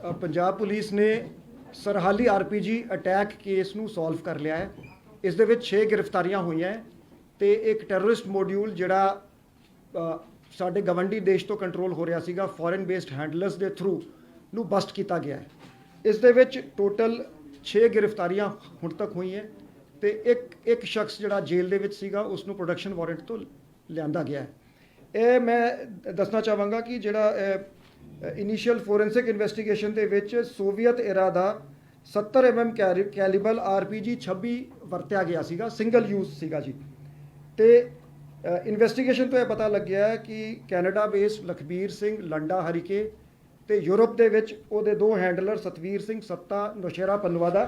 Punjab police ने सरहाली RPG attack case ਨੂੰ solve ਕਰ ਲਿਆ ਹੈ। ਇਸ ਦੇ ਵਿੱਚ 6 ਗ੍ਰਿਫਤਾਰੀਆਂ ਹੋਈਆਂ ਤੇ ਇੱਕ ਟੈਰਰਿਸਟ ਮੋਡਿਊਲ ਜਿਹੜਾ ਸਾਡੇ ਗਵੰਡੀ ਦੇਸ਼ ਤੋਂ ਕੰਟਰੋਲ ਹੋ ਰਿਹਾ ਸੀਗਾ ਫੋਰਨ ਬੇਸਡ ਹੈਂਡਲਰਸ ਦੇ ਥਰੂ ਨੂੰ ਬਸਟ ਕੀਤਾ ਗਿਆ ਹੈ। ਇਸ ਦੇ ਵਿੱਚ ਟੋਟਲ 6 ਗ੍ਰਿਫਤਾਰੀਆਂ ਹੁਣ ਤੱਕ ਹੋਈਆਂ ਤੇ ਇੱਕ ਸ਼ਖਸ ਜਿਹੜਾ ਜੇਲ੍ਹ ਦੇ ਵਿੱਚ ਸੀਗਾ ਉਸ ਨੂੰ ਪ੍ਰੋਡਕਸ਼ਨ ਵਾਰੰਟ ਤੋਂ ਲਿਆਂਦਾ ਗਿਆ ਹੈ। ਇਹ ਮੈਂ ਦੱਸਣਾ ਚਾਹਾਂਗਾ ਕਿ ਜਿਹੜਾ ਇਨੀਸ਼ੀਅਲ ਫੋਰੈਂਸਿਕ ਇਨਵੈਸਟੀਗੇਸ਼ਨ ਦੇ ਵਿੱਚ ਸੋਵੀਅਤ ਏਰਾ ਦਾ 70 mm ਕੈਲੀਬਰ RPG 26 ਵਰਤਿਆ ਗਿਆ ਸੀਗਾ, ਸਿੰਗਲ ਯੂਜ਼ ਸੀਗਾ ਜੀ। ਤੇ ਇਨਵੈਸਟੀਗੇਸ਼ਨ ਤੋਂ ਇਹ ਪਤਾ ਲੱਗਿਆ ਹੈ ਕਿ ਕੈਨੇਡਾ ਬੇਸਡ ਲਖਬੀਰ ਸਿੰਘ ਲੰਡਾ ਹਰੀਕੇ ਤੇ ਯੂਰਪ ਦੇ ਵਿੱਚ ਉਹਦੇ ਦੋ ਹੈਂਡਲਰ ਸਤਵੀਰ ਸਿੰਘ ਸੱਤਾ ਨੌਸ਼ਹਿਰਾ ਪਨਵਾਦਾ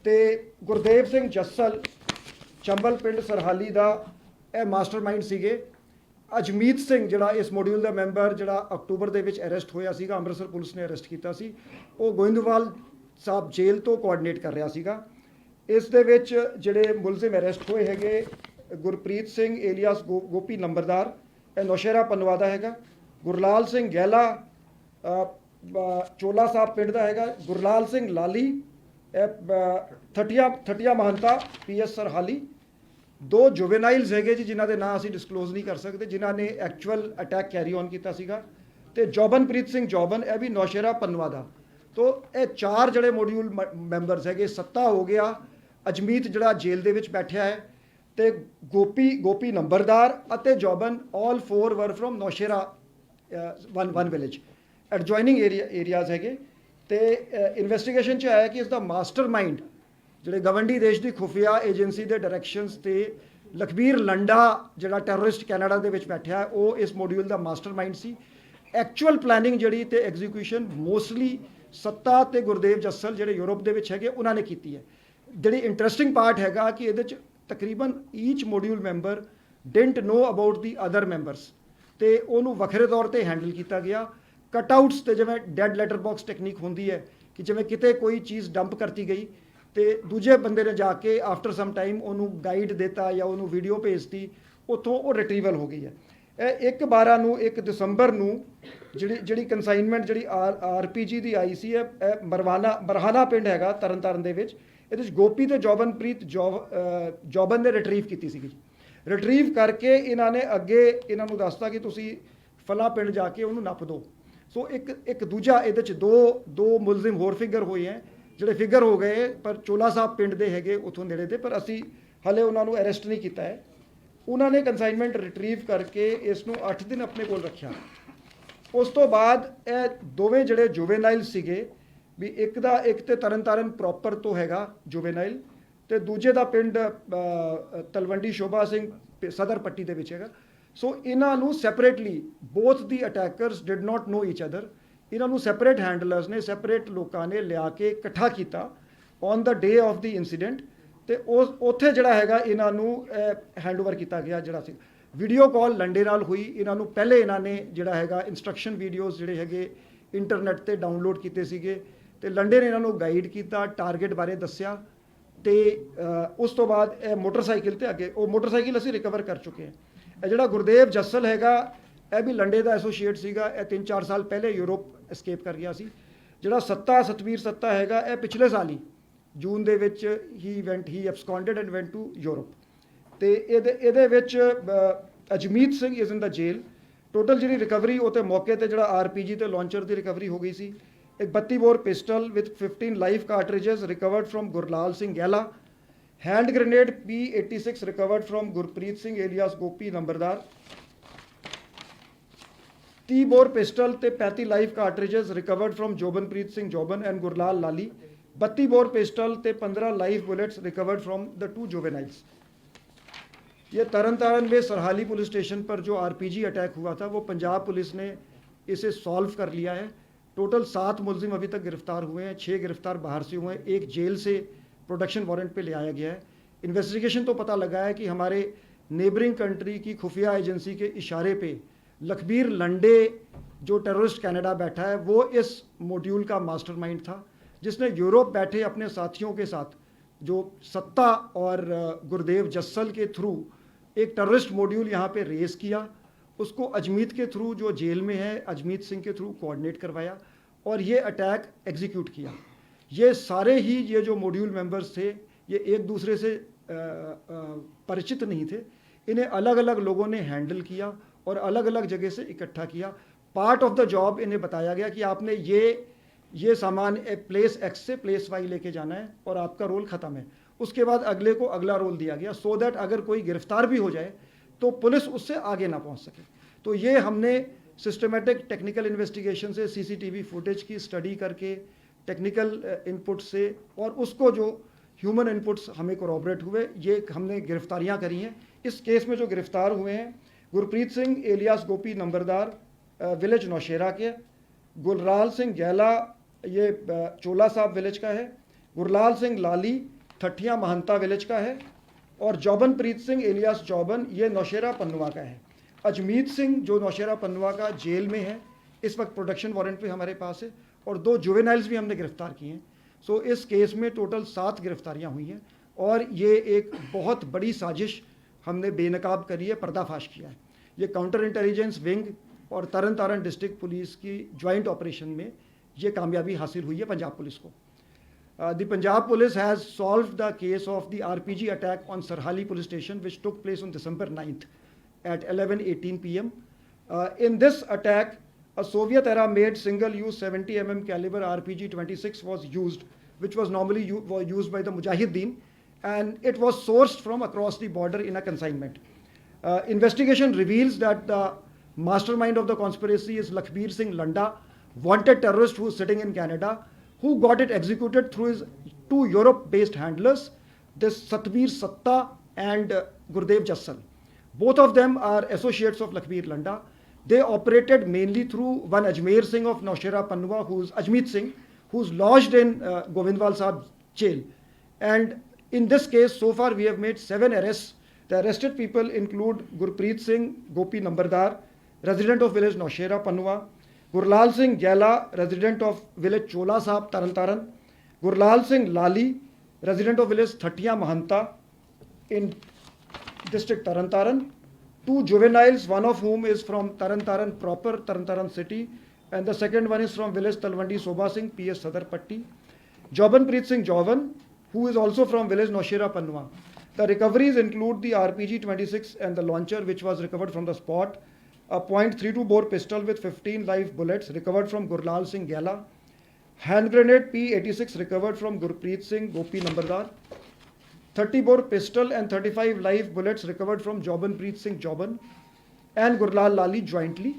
ਤੇ ਗੁਰਦੇਵ ਸਿੰਘ ਜੱਸਲ ਚੰਬਲ ਪਿੰਡ ਸਰਹਾਲੀ ਦਾ ਇਹ ਮਾਸਟਰਮਾਈਂਡ ਸੀਗੇ। ਅਜਮੀਤ ਸਿੰਘ ਜਿਹੜਾ ਇਸ ਮੋਡਿਊਲ ਦਾ ਮੈਂਬਰ ਜਿਹੜਾ ਅਕਤੂਬਰ ਦੇ ਵਿੱਚ ਅਰੈਸਟ ਹੋਇਆ ਸੀਗਾ, ਅੰਮ੍ਰਿਤਸਰ ਪੁਲਿਸ ਨੇ ਅਰੈਸਟ ਕੀਤਾ ਸੀ, ਉਹ ਗੋਇੰਦਵਾਲ ਸਾਹਿਬ ਜੇਲ੍ਹ ਤੋਂ ਕੋਆਰਡੀਨੇਟ ਕਰ ਰਿਹਾ ਸੀਗਾ। ਇਸ ਦੇ ਵਿੱਚ ਜਿਹੜੇ ਮੁਲਜ਼ਮ ਅਰੈਸਟ ਹੋਏ ਹੈਗੇ ਗੁਰਪ੍ਰੀਤ ਸਿੰਘ ਏਲੀਆਸ ਗੋਪੀ ਨੰਬਰਦਾਰ, ਇਹ ਨੌਸ਼ਹਿਰਾ ਪਨਵਾਦਾ ਹੈਗਾ। ਗੁਰਲਾਲ ਸਿੰਘ ਗਹਿਲਾ ਚੋਲਾ ਸਾਹਿਬ ਪਿੰਡ ਦਾ ਹੈਗਾ। ਗੁਰਲਾਲ ਸਿੰਘ ਲਾਲੀ ਥਟੀਆ ਮਹੰਤਾ PS ਸਰਹਾਲੀ। ਦੋ ਜੁਵੇਨਾਈਲਸ ਹੈਗੇ ਜੀ ਜਿਨ੍ਹਾਂ ਦੇ ਨਾਂ ਅਸੀਂ ਡਿਸਕਲੋਜ਼ ਨਹੀਂ ਕਰ ਸਕਦੇ, ਜਿਨ੍ਹਾਂ ਨੇ ਐਕਚੁਅਲ ਅਟੈਕ ਕੈਰੀ ਔਨ ਕੀਤਾ ਸੀਗਾ। ਤੇ ਜੋਬਨਪ੍ਰੀਤ ਸਿੰਘ ਜੋਬਨ, ਇਹ ਵੀ ਨੌਸ਼ਹਿਰਾ ਪਨਵਾਦਾ। ਤੋ ਇਹ 4 ਜਿਹੜੇ ਮੋਡਿਊਲ ਮੈਂਬਰਸ ਹੈਗੇ, ਸੱਤਾ ਹੋ ਗਿਆ, ਅਜਮੀਤ ਜਿਹੜਾ ਜੇਲ੍ਹ ਦੇ ਵਿੱਚ ਬੈਠਿਆ ਹੈ, ਤੇ ਗੋਪੀ ਨੰਬਰਦਾਰ ਅਤੇ ਜੋਬਨ, ਆਲ 4 ਵਰ from Nowshera one village adjoining areas ਹੈਗੇ। ਤੇ ਇਨਵੈਸਟੀਗੇਸ਼ਨ 'ਚ ਆਇਆ ਕਿ ਇਸ ਦਾ ਮਾਸਟਰਮਾਈਂਡ ਜਿਹੜੇ ਗਵੰਡੀ ਦੇਸ਼ ਦੀ ਖੁਫੀਆ ਏਜੰਸੀ ਦੇ ਡਾਇਰੈਕਸ਼ਨਸ ਤੇ ਲਖਬੀਰ ਲੰਡਾ ਜਿਹੜਾ ਟੈਰਰਿਸਟ ਕੈਨੇਡਾ ਦੇ ਵਿੱਚ ਬੈਠਿਆ, ਉਹ ਇਸ ਮੋਡਿਊਲ ਦਾ ਮਾਸਟਰਮਾਈਂਡ ਸੀ। ਐਕਚੁਅਲ ਪਲੈਨਿੰਗ ਜਿਹੜੀ ਤੇ ਐਗਜ਼ੀਕਿਊਸ਼ਨ ਮੋਸਟਲੀ ਸੱਤਾ ਤੇ ਗੁਰਦੇਵ ਜੱਸਲ ਜਿਹੜੇ ਯੂਰਪ ਦੇ ਵਿੱਚ ਹੈਗੇ ਉਹਨਾਂ ਨੇ ਕੀਤੀ ਹੈ। ਜਿਹੜੀ ਇੰਟਰਸਟਿੰਗ ਪਾਰਟ ਹੈਗਾ ਕਿ ਇਹਦੇ 'ਚ ਤਕਰੀਬਨ each module member didn't know about the other members ਤੇ ਉਹਨੂੰ ਵੱਖਰੇ ਤੌਰ ਤੇ ਹੈਂਡਲ ਕੀਤਾ ਗਿਆ। ਕਟਆਊਟਸ ਤੇ ਜਿਵੇਂ ਡੈਡ ਲੈਟਰ ਬਾਕਸ ਟੈਕਨੀਕ ਹੁੰਦੀ ਹੈ ਕਿ ਜਿਵੇਂ ਕਿਤੇ ਕੋਈ ਚੀਜ਼ ਡੰਪ ਕਰਤੀ ਗਈ ਤੇ ਦੂਜੇ ਬੰਦੇ ਨੇ ਜਾ ਕੇ ਆਫਟਰ ਸਮ ਟਾਈਮ ਉਹਨੂੰ ਗਾਈਡ ਦਿੱਤਾ ਜਾਂ ਉਹਨੂੰ ਵੀਡੀਓ ਭੇਜਤੀ, ਉੱਥੋਂ ਉਹ ਰਿਟਰੀਵਲ ਹੋ ਗਈ ਹੈ। ਇਹ 1/12 ਨੂੰ 1 ਦਸੰਬਰ ਨੂੰ ਜਿਹੜੀ ਕੰਸਾਈਨਮੈਂਟ ਜਿਹੜੀ RPG ਦੀ ਆਈ ਸੀ, ਇਹ ਮਰਹਾਨਾ ਪਿੰਡ ਹੈਗਾ ਤਰਨਤਾਰਨ ਦੇ ਵਿੱਚ। ਇਹਦੇ ਵਿੱਚ ਗੋਪੀ ਤੇ ਜੋਬਨਪ੍ਰੀਤ ਜੋਬਨ ਨੇ ਰਿਟਰੀਵ ਕੀਤੀ ਸੀਗੀ। ਰਿਟਰੀਵ ਕਰਕੇ ਇਹਨਾਂ ਨੇ ਅੱਗੇ ਇਹਨਾਂ ਨੂੰ ਦੱਸਤਾ ਕਿ ਤੁਸੀਂ ਫਲਾ ਪਿੰਡ ਜਾ ਕੇ ਉਹਨੂੰ ਨੱਪ ਦਿਓ। ਸੋ ਇੱਕ ਦੂਜਾ ਇਹਦੇ 'ਚ ਦੋ ਮੁਲਜ਼ਮ ਹੋਰ ਫਿਗਰ ਹੋਏ ਹੈ ਜਿਹੜੇ ਫਿਗਰ ਹੋ ਗਏ, ਪਰ ਚੋਲਾ ਸਾਹਿਬ ਪਿੰਡ ਦੇ ਹੈਗੇ ਉੱਥੋਂ ਨੇੜੇ ਦੇ, ਪਰ ਅਸੀਂ ਹਲੇ ਉਹਨਾਂ ਨੂੰ ਅਰੈਸਟ ਨਹੀਂ ਕੀਤਾ ਹੈ। ਉਹਨਾਂ ਨੇ ਕੰਸਾਈਨਮੈਂਟ ਰਿਟਰੀਵ ਕਰਕੇ ਇਸ ਨੂੰ 8 ਦਿਨ ਆਪਣੇ ਕੋਲ ਰੱਖਿਆ। ਉਸ ਤੋਂ ਬਾਅਦ ਇਹ ਦੋਵੇਂ ਜਿਹੜੇ ਜੁਵੇਨਾਈਲ ਸੀਗੇ ਵੀ ਇੱਕ ਤੇ ਤਰਨਤਾਰਨ ਪ੍ਰੋਪਰ ਤੋਂ ਹੈਗਾ ਜੁਵੇਨਾਈਲ ਤੇ ਦੂਜੇ ਦਾ ਪਿੰਡ ਤਲਵੰਡੀ ਸ਼ੋਭਾ ਸਿੰਘ ਸਦਰ ਪੱਟੀ ਦੇ ਵਿੱਚ ਹੈਗਾ। ਸੋ ਇਹਨਾਂ ਨੂੰ separately both the attackers did not know each other, ਇਹਨਾਂ ਨੂੰ ਸੈਪਰੇਟ ਹੈਂਡਲਰਸ ਨੇ ਸੈਪਰੇਟ ਲੋਕਾਂ ਨੇ ਲਿਆ ਕੇ ਇਕੱਠਾ ਕੀਤਾ on the day of the incident ਤੇ ਉੱਥੇ ਜਿਹੜਾ ਹੈਗਾ ਇਹਨਾਂ ਨੂੰ ਹੈਂਡਓਵਰ ਕੀਤਾ ਗਿਆ। ਜਿਹੜਾ ਸੀ ਵੀਡੀਓ ਕਾਲ ਲੰਡੇ ਨਾਲ ਹੋਈ। ਇਹਨਾਂ ਨੂੰ ਪਹਿਲੇ ਇਹਨਾਂ ਨੇ ਜਿਹੜਾ ਹੈਗਾ ਇੰਸਟਰਕਸ਼ਨ ਵੀਡੀਓਜ਼ ਜਿਹੜੇ ਹੈਗੇ ਇੰਟਰਨੈਟ ਤੇ ਡਾਊਨਲੋਡ ਕੀਤੇ ਸੀਗੇ ਤੇ ਲੰਡੇ ਨੇ ਇਹਨਾਂ ਨੂੰ ਗਾਈਡ ਕੀਤਾ, ਟਾਰਗੇਟ ਬਾਰੇ ਦੱਸਿਆ ਤੇ ਉਸ ਤੋਂ ਬਾਅਦ ਇਹ ਮੋਟਰਸਾਈਕਲ ਤੇ ਅੱਗੇ ਉਹ ਮੋਟਰਸਾਈਕਲ ਅਸੀਂ ਰਿਕਵਰ ਕਰ ਚੁੱਕੇ ਹਾਂ। ਇਹ ਜਿਹੜਾ ਗੁਰਦੇਵ ਜੱਸਲ ਹੈਗਾ ਇਹ ਵੀ ਲੰਡੇ ਦਾ ਐਸੋਸੀਏਟ ਸੀਗਾ, ਇਹ 3-4 ਸਾਲ ਪਹਿਲੇ ਯੂਰਪ ਐਸਕੇਪ ਕਰ ਗਿਆ ਸੀ। ਜਿਹੜਾ ਸਤਵੀਰ ਸੱਤਾ ਹੈਗਾ ਇਹ ਪਿਛਲੇ ਸਾਲ ਹੀ ਜੂਨ ਦੇ ਵਿੱਚ ਹੀ absconded and went to Europe. ਤੇ ਇਹਦੇ ਵਿੱਚ Ajmeet Singh is in the jail. Total ਜਿਹੜੀ ਰਿਕਵਰੀ ਉਹ ਤੇ ਮੌਕੇ ਤੇ ਜਿਹੜਾ RPG ਤੇ ਲਾਂਚਰ ਦੀ ਰਿਕਵਰੀ ਹੋ ਗਈ ਸੀ। ਇੱਕ 32 bore pistol with 15 live cartridges recovered from Gurlal Singh Gehla. Hand grenade P86 recovered from Gurpreet Singh alias Gopi Numberdar. 30 bore pistol ते 35 live cartridges recovered from Jobanpreet Singh Joban and Gurlal Lali. 32 bore pistol ते 15 live bullets recovered from the 2 juveniles. ये तरनतारन में सरहाली police station पर जो RPG अटैक हुआ था वो Punjab police ने इसे सॉल्व कर लिया है। टोटल 7 मुलजिम अभी तक गिरफ्तार हुए हैं, 6 गिरफ्तार बाहर से हुए हैं, एक जेल से प्रोडक्शन वारंट पे ले आया गया है। इन्वेस्टिगेशन तो पता लगा है कि हमारे नेबरिंग कंट्री की खुफिया एजेंसी के इशारे पे लखबीर लंडे जो टेररिस्ट कनाडा बैठा है वो इस मॉड्यूल का मास्टरमाइंड था, जिसने यूरोप बैठे अपने साथियों के साथ जो सत्ता और गुरदेव जस्सल के थ्रू एक टेररिस्ट मॉड्यूल यहाँ पे रेस किया। उसको अजमीत के थ्रू जो जेल में है अजमीत सिंह के थ्रू कोऑर्डिनेट करवाया और ये अटैक एग्जीक्यूट किया। ये सारे ही ये जो मॉड्यूल मेंबर्स थे ये एक दूसरे से परिचित नहीं थे, इन्हें अलग अलग लोगों ने हैंडल किया और अलग अलग जगह से इकट्ठा किया। पार्ट ऑफ द जॉब इन्हें बताया गया कि आपने ये सामान प्लेस एक्स से प्लेस वाई लेके जाना है और आपका रोल ख़त्म है। उसके बाद अगले को अगला रोल दिया गया सो दैट अगर कोई गिरफ्तार भी हो जाए तो पुलिस उससे आगे ना पहुंच सके। तो ये हमने सिस्टमेटिक टेक्निकल इन्वेस्टिगेशन से, सीसीटीवी फुटेज की स्टडी करके, टेक्निकल इनपुट से और उसको जो ह्यूमन इनपुट्स हमें कोऑपरेट हुए, ये हमने गिरफ्तारियां करी हैं। इस केस में जो गिरफ्तार हुए हैं, गुरप्रीत सिंह एलियास गोपी नंबरदार विलेज नौशेरा के, गुलराल सिंह गैला ये चोला साहब विलेज का है, गुरलाल सिंह लाली ठठिया महंता विलेज का है और जौबनप्रीत सिंह एलियास जौबन ये नौशेरा पन्नुआ का है। अजमीत सिंह जो नौशेरा पन्नुआ का जेल में है, इस वक्त प्रोडक्शन वारंट पे हमारे पास है और 2 जुवेनाइल्स भी हमने गिरफ्तार किए हैं। सो इस केस में टोटल 7 गिरफ्तारियां हुई हैं और ये एक बहुत बड़ी साजिश हमने बेनकाब करी है, पर्दाफाश किया है। ये काउंटर इंटेलिजेंस विंग और तरन तारण डिस्ट्रिक्ट पुलिस की ज्वाइंट ऑपरेशन में ये कामयाबी हासिल हुई है पंजाब पुलिस को। The Punjab police has solved the case of the RPG attack on Sarhali police station which took place on December 9th at 11:18 p.m. In this attack, a Soviet-era made single-use 70 mm caliber RPG-26 was used, which was normally used by the Mujahideen, and it was sourced from across the border in a consignment. Investigation reveals that the mastermind of the conspiracy is Lakhbir Singh Landa, wanted terrorist who is sitting in Canada, who got it executed through his 2 Europe-based handlers, this Satbir Satta and Gurdev Jassal. Both of them are associates of Lakhbir Landa. They operated mainly through one Ajmer Singh of Naushera Panwa, who's Ajmeet Singh, who's lodged in Govindwal Sahib jail. And in this case, so far we have made 7 arrests. The arrested people include Gurpreet Singh Gopi Nambardar, resident of village Naushera Panwa, Gurlal Singh Gela, resident of village Chola Sahab Tarantaran, Gurlal Singh Lali, resident of village Thathiya Mahanta in district Tarantaran, 2 juveniles, one of whom is from Tarantaran proper, Tarantaran city, and the second one is from village Talwandi Sobha Singh, PS Sadarpatti, Jobanpreet Singh Jovan, who is also from village Naushera Panwa. The recoveries include the RPG-26 and the launcher which was recovered from the spot, a .32 bore pistol with 15 live bullets recovered from Gurlal Singh Gela, hand grenade P86 recovered from Gurpreet Singh Gopi Nambardar, 30 bore pistol and 35 live bullets recovered from Jobanpreet Singh Joban and Gurlal Lali jointly,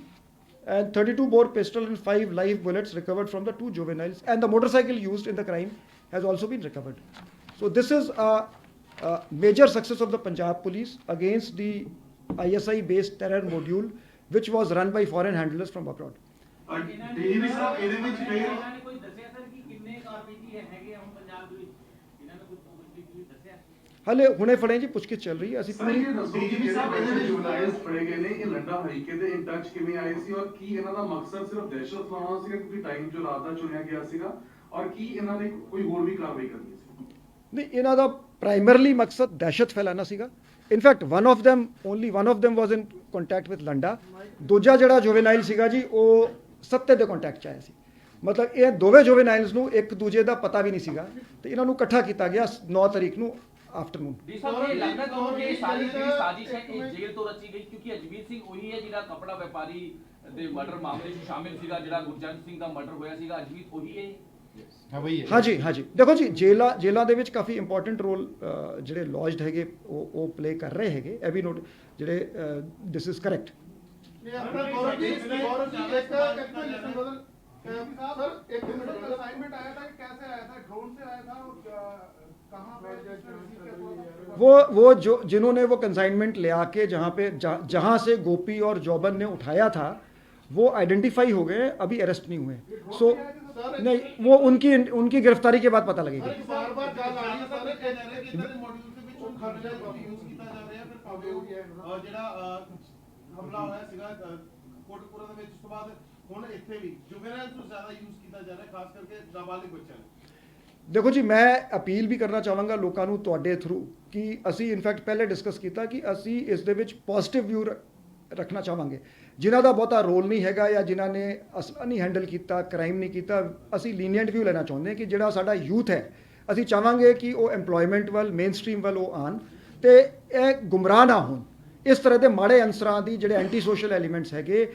and 32 bore pistol and 5 live bullets recovered from the 2 juveniles, and the motorcycle used in the crime has also been recovered. So this is a major success of the Punjab police against the ISI based terror module which was run by foreign handlers from abroad. हाले हुणे फड़े जी पुछगिछ चल रही है ਅਸੀਂ ਪੂਰੀ DGP ਸਾਹਿਬ ਇਹਦੇ ਜੁਵਨਾਈਲਸ ਫੜੇ ਗਏ ਨੇ ਇਹ ਲੰਡਾ ਹਰੀਕੇ ਦੇ ਇਨ ਟੱਚ ਕਿਵੇਂ ਆਏ ਸੀ ਔਰ ਕੀ ਇਹਨਾਂ ਦਾ ਮਕਸਦ ਸਿਰਫ ਦਹਿਸ਼ਤ ਫੈਲਾਉਣਾ ਸੀਗਾ ਕਿਉਂਕਿ ਟਾਈਮ ਜੋ ਰਾਤ ਦਾ ਚੁਣਿਆ ਗਿਆ ਸੀਗਾ ਔਰ ਕੀ ਇਹਨਾਂ ਨੇ ਕੋਈ ਹੋਰ ਵੀ ਕਾਰਵਾਈ ਕਰਨੀ ਸੀ? ਨਹੀਂ, ਇਹਨਾਂ ਦਾ ਪ੍ਰਾਇਮਰਲੀ ਮਕਸਦ ਦਹਿਸ਼ਤ ਫੈਲਾਉਣਾ ਸੀਗਾ। In fact only one of them was in contact with Landa. ਦੂਜਾ ਜਿਹੜਾ ਜੁਵੇਨਾਈਲ ਸੀਗਾ ਜੀ ਉਹ ਸੱਤੇ ਦੇ ਕੰਟੈਕਟ 'ਚ ਆਇਆ ਸੀ। ਮਤਲਬ ਇਹ ਦੋਵੇਂ ਜੁਵੇਨਾਈਲਸ ਨੂੰ ਇੱਕ ਦੂਜੇ ਦਾ ਪਤਾ ਵੀ ਨਹੀਂ ਸੀਗਾ ਤੇ ਇਹਨਾਂ ਨੂੰ ਇਕੱਠਾ ਕੀਤਾ ਗਿਆ 9 ਤਾਰੀਖ ਨੂੰ आफ्टरनून। जेल तो रची गई क्योंकि अजमीत सिंह वही है जिहड़ा कपड़ा व्यापारी दे मर्डर मामले च शामिल सीगा, जिहड़ा गुरजंत सिंह दा मर्डर होया सीगा, अजमीत वही है। हाँ जी देखो जी जेलों ਦੇ ਵਿੱਚ ਕਾਫੀ ਇੰਪੋਰਟੈਂਟ ਰੋਲ ਜਿਹੜੇ ਲੌਜਡ ਹੈਗੇ ਉਹ ਪਲੇ ਕਰ ਰਹੇ ਹੈਗੇ। ਇਹ ਵੀ ਨੋਟ ਜਿਹੜੇ ਦਿਸ ਇਜ਼ ਕਰੈਕਟ। सर एक असाइनमेंट आया था कि कैसे आया था, ड्रोन से आया था और कहां पे वो जो जिन्होंने वो कंसाइनमेंट ले आके जहां से गोपी और जौबन ने उठाया था वो आइडेंटिफाई हो गए, अभी अरेस्ट नहीं हुए। सो नहीं, वो उनकी गिरफ्तारी के बाद पता लगेगा। बार-बार गल आ रही है सर कि इधर मॉड्यूल ਦੇ ਵਿੱਚ ਉਹ ਖਰਚਾ यूज ਕੀਤਾ ਜਾ ਰਿਹਾ, ਫਿਰ ਪਾਵੇ ਹੋ ਗਿਆ ਜਿਹੜਾ ਹਮਲਾ ਹੋਇਆ ਸੀਗਾ ਕੋਟਪੁਰਾ ਦੇ ਵਿੱਚ, ਉਸ ਤੋਂ ਬਾਅਦ ਹੁਣ ਇੱਥੇ ਵੀ ਜੁਵੇਨਾਈਲ ਤੋਂ ਜ਼ਿਆਦਾ ਯੂਜ਼ ਕੀਤਾ ਜਾ ਰਿਹਾ, ਖਾਸ ਕਰਕੇ ਨਾਬਾਲਿਗ ਬੱਚਿਆਂ ਨੂੰ। देखो जी, मैं अपील भी करना चाहांगा लोगों ਨੂੰ ਤੁਹਾਡੇ ਥਰੂ ਕਿ ਅਸੀਂ ਇਨਫੈਕਟ ਪਹਿਲੇ ਡਿਸਕਸ ਕੀਤਾ ਕਿ ਅਸੀਂ ਇਸ ਦੇ ਵਿੱਚ ਪੋਜ਼ਿਟਿਵ ਵਿਊ ਰੱਖਣਾ ਚਾਹਾਂਗੇ। ਜਿਨ੍ਹਾਂ ਦਾ ਬਹੁਤਾ ਰੋਲ ਨਹੀਂ ਹੈਗਾ ਜਾਂ ਜਿਨ੍ਹਾਂ ਨੇ ਅਸਲਾ ਨਹੀਂ ਹੈਂਡਲ ਕੀਤਾ, ਕ੍ਰਾਈਮ ਨਹੀਂ ਕੀਤਾ, ਅਸੀਂ ਲੀਨੀਅੰਟ ਵਿਊ ਲੈਣਾ ਚਾਹੁੰਦੇ ਹਾਂ ਕਿ ਜਿਹੜਾ ਸਾਡਾ ਯੂਥ ਹੈ, ਅਸੀਂ ਚਾਹਾਂਗੇ ਕਿ ਉਹ ਐਮਪਲੋਇਮੈਂਟ ਵੱਲ, ਮੇਨ ਸਟਰੀਮ ਵੱਲ ਉਹ ਆਉਣ ਤੇ ਇਹ ਗੁੰਮਰਾਹ ਨਾ ਹੋਣ ਇਸ ਤਰ੍ਹਾਂ ਦੇ ਮਾੜੇ ਅਨਸਰਾਂ ਦੀ, ਜਿਹੜੇ ਐਂਟੀ ਸੋਸ਼ਲ ਐਲੀਮੈਂਟਸ ਹੈਗੇ।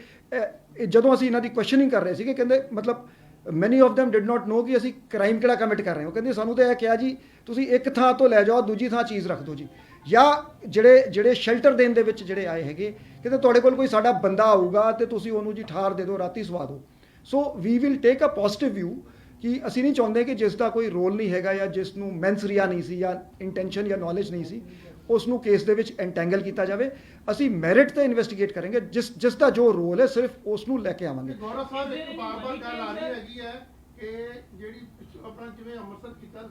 ਜਦੋਂ ਅਸੀਂ ਇਹਨਾਂ ਦੀ ਕੁਐਸਚਨਿੰਗ ਕਰ ਰਹੇ ਸੀਗੇ, ਕਹਿੰਦੇ ਮਤਲਬ ਮੈਨੀ of them did not know ਕਿ ਅਸੀਂ ਕ੍ਰਾਈਮ ਕਿਹੜਾ ਕਮਿਟ ਕਰ ਰਹੇ ਹਾਂ। ਉਹ ਕਹਿੰਦੇ ਸਾਨੂੰ ਤਾਂ ਇਹ ਕਿਹਾ ਜੀ ਤੁਸੀਂ ਇੱਕ ਥਾਂ ਤੋਂ ਲੈ ਜਾਓ, ਦੂਜੀ ਥਾਂ ਚੀਜ਼ ਰੱਖ ਦਿਓ ਜੀ। ਜਾਂ ਜਿਹੜੇ ਸ਼ੈਲਟਰ ਦੇਣ ਦੇ ਵਿੱਚ ਜਿਹੜੇ ਆਏ ਹੈਗੇ, ਕਹਿੰਦੇ ਤੁਹਾਡੇ ਕੋਲ ਕੋਈ ਸਾਡਾ ਬੰਦਾ ਆਊਗਾ ਤੇ ਤੁਸੀਂ ਉਹਨੂੰ ਜੀ ਠਾਰ ਦੇ ਦਿਓ, ਰਾਤੀ ਸਵਾ ਦਿਓ। So we will take a positive view ਕਿ ਅਸੀਂ ਨਹੀਂ ਚਾਹੁੰਦੇ ਕਿ ਜਿਸ ਦਾ ਕੋਈ ਰੋਲ ਨਹੀਂ ਹੈਗਾ ਜਾਂ ਜਿਸ ਨੂੰ ਮੈਂਸਰੀਆ ਨਹੀਂ ਸੀ ਜਾਂ ਇੰਟੈਂਸ਼ਨ ਜਾਂ ਨੌਲੇਜ ਨਹੀਂ ਸੀ, ਉਸ ਨੂੰ ਕੇਸ ਦੇ ਵਿੱਚ ਐਂਟੈਂਗਲ ਕੀਤਾ ਜਾਵੇ। ਅਸੀਂ ਮੈਰਿਟ ਤੇ ਇਨਵੈਸਟੀਗੇਟ ਕਰਾਂਗੇ, ਜਿਸ ਦਾ ਜੋ ਰੋਲ ਹੈ ਸਿਰਫ ਉਸ ਨੂੰ ਲੈ ਕੇ ਆਵਾਂਗੇ। ਗੌਰਵ ਸਾਹਿਬ, ਇੱਕ ਬਾਰ-ਬਾਰ ਗੱਲ ਆ ਰਹੀ ਹੈਗੀ ਹੈ ਕਿ ਜਿਹੜੀ ਆਪਣਾ ਜਿਵੇਂ ਅੰਮ੍ਰਿਤਸਰ ਕੀਤਾ,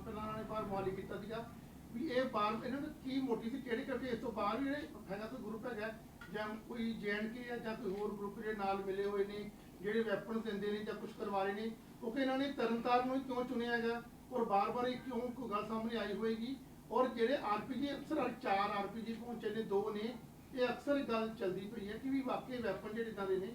ਪਹਿਲਾਂ ਨੇ ਬਾਹਰ ਮੋਹਾਲੀ ਕੀਤਾ ਸੀਗਾ, ਵੀ ਇਹ ਬਾਹਰ ਇਹਨਾਂ ਦਾ ਕੀ ਮੋਟਿਵ ਸੀ, ਕਿਹੜੇ ਕਰਕੇ ਇਸ ਤੋਂ ਬਾਹਰ ਵੀ ਹੈਗਾ ਕੋਈ ਗਰੁੱਪ ਹੈਗਾ ਜਾਂ ਕੋਈ JNK ਜਾਂ ਕੋਈ ਹੋਰ ਗਰੁੱਪ ਜਿਹੜੇ ਨਾਲ ਮਿਲੇ ਹੋਏ ਨੇ, ਜਿਹੜੇ ਵੈਪਨਸ ਦਿੰਦੇ ਨੇ ਜਾਂ ਕੁਝ ਕਰਵਾ ਰਹੇ ਨੇ, ਕਿਉਂਕਿ ਇਹਨਾਂ ਨੇ ਤਰਨਤਾਰਨ ਨੂੰ ਕਿਉਂ ਚੁਣਿਆ ਹੈਗਾ ਔਰ ਬਾਰ-ਬਾਰ ਇਹ ਕਿਉਂ ਕੋਈ ਗੱਲ ਸਾਹਮਣੇ ਆਈ ਹੋਏਗੀ। ਔਰ ਜਿਹੜੇ RPG ਅਕਸਰ 4 RPG ਪਹੁੰਚੇ ਨੇ, 2 ਨੇ, ਇਹ ਅਕਸਰ ਗੱਲ ਚੱਲਦੀ ਪਈ ਹੈ ਕਿ ਵੀ ਵਾਕਈ ਵੈਪਨ ਜਿਹੜੇ ਇਦਾਂ ਦੇ ਨੇ,